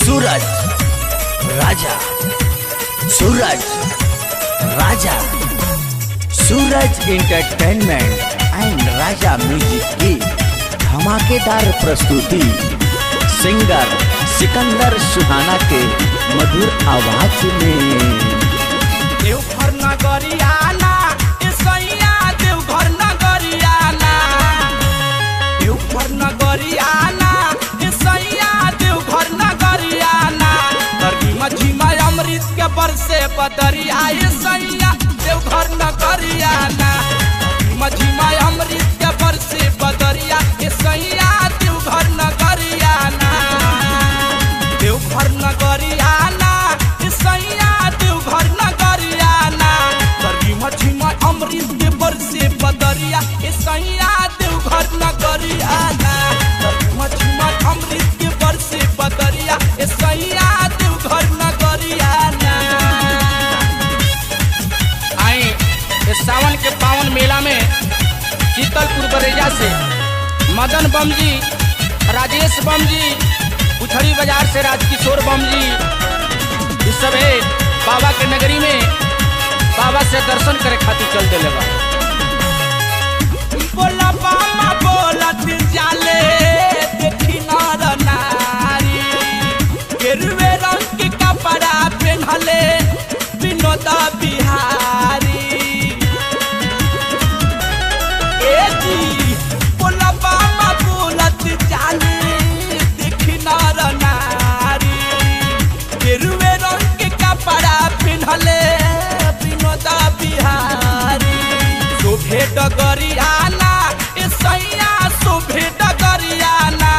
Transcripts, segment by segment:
Suraj Raja, Suraj Raja, Suraj entertainment and Raja music की धमाकेदार प्रस्तुति सिंगर सिकंदर सुहाना के मधुर आवाज में। देवघर नगरियाना इसैया देवघर नगरियाना, देवघर नगरियाना इसैया देवघर नगरियाना, गर्मी झिमा अमृत के बरसे बदरिया इसैया देवघर नगरियाना, झिमा अमृत के बरसे बदरिया इसैया देवघर नगरियाना, देवघर नगरियाना इसैया देवघर नगरियाना, झिमा अमृत के बरसे बदरिया इसैया देवघर नगरियाना, झिमा अमृत के बरसे बदरिया इसैया देवघर नगरियाना। आई इस सावन के पावन मेला में शीतलपुर बरेजा से मदन बम जी, राजेश बम जी, उछड़ी बाजार से राजकिशोर बम जी, इस सब बाबा के नगरी में बाबा से दर्शन करे खातिर चल दिले बा। बोला बाबा बोलत जाले देखी नर नारी, गेरुए रंग के कपड़ा पहनले विनोद बिहारी। ए जी बोला बाबा बोलत जाले देखी नर नारी, गेरुए रंग के कपड़ा पहनले विनोद बिहारी। शोभे डगरियाना इसैया शोभे डगरियाना,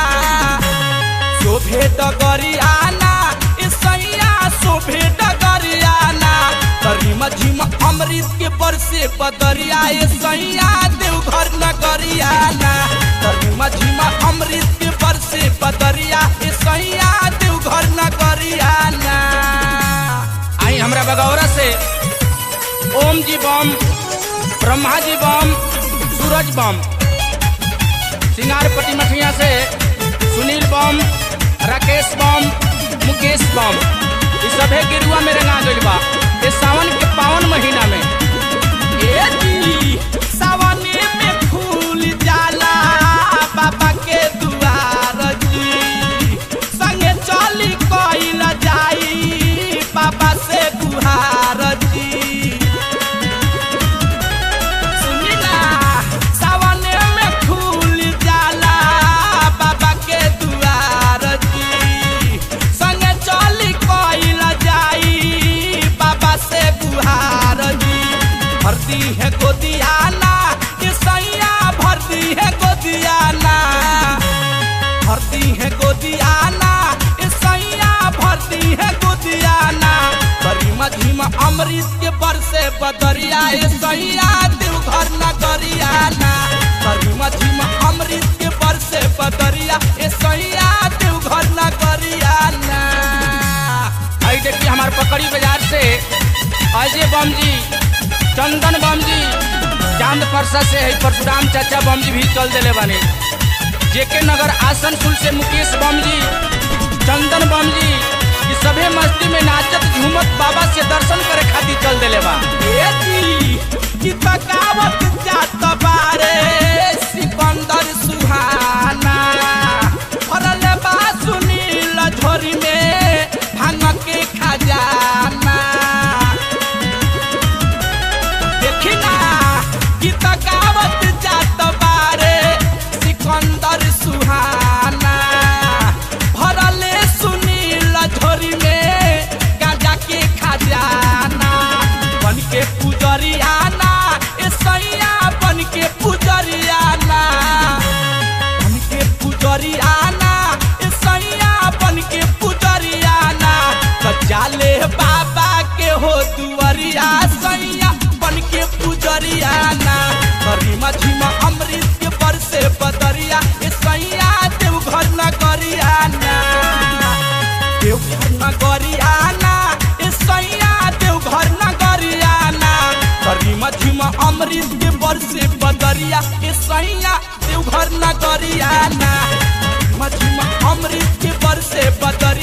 शोभे डगरियाना इसैया शोभे डगरियाना, गरिमा झिमा अमृत के बरसे बदरिया इसैया देवघर नगरियाना, गरिमा झिमा अमृत के बरसे बदरिया इसैया देवघर नगरियाना। आई हमरा बगौरा से ओम जी बम, ब्रह्मा जी बम, सूरज बम, सिंगारपट्टी मठिया से सुनील बम, राकेश बम, मुकेश बम, ये सभे गिरुआ में रंगा गइल बा ये सावन के पावन महीना में। ए जी सावन में फूल जाला बाबा के दुआर जी, संगे चली कइल जाई बाबा से गुहार जी। भरती है गोदियाना इसैया भरती है गोदियाना, भरती है गोदियाना इसैया भरती है गोदियाना, गरिमा झिमा अमृत के बरसे बदरिया इसैया देवघर नगरियाना, गरिमा झिमा अमृत के बरसे बदरिया इसैया देवघर नगरियाना। आई देखिए हमारे पकड़ी बाजार से अजय बम जी, चंदन बम जी, चांद परसा से है परशुराम चाचा बम जी भी चल दिले बने, जेके नगर आसनसोल से मुकेश बम जी, चंदन बम जी, ये सभे मस्ती में नाचत झूमत बाबा से दर्शन करे खातिर चल दिले बा। ए जी की तकावत जात बारे सिकंदर सुहाना, भरले बा सुनील झोरी में भांग के खजाना। तकावत जात बारे सिकंदर सुहाना, भरले सुनील झोरी में गाजा के खजाना, बन के पुजरियाना इसैया बन के पुजरियाना, बन के पुजरियाना इसैया बन के पुजरियाना, जाले बाबा के हो दुआरिया सैया बन के पुजरियाना, गरिमा झिमा अमृत के बरसे बदरिया इसैया देवघर नगरियाना, देवघर नगरियाना इसैया देवघर नगरियाना, गरिमा झिमा अमृत के बरसे बदरिया इसैया देवघर नगरियाना, गरिमा झिमा अमृत के बरसे बदरिया।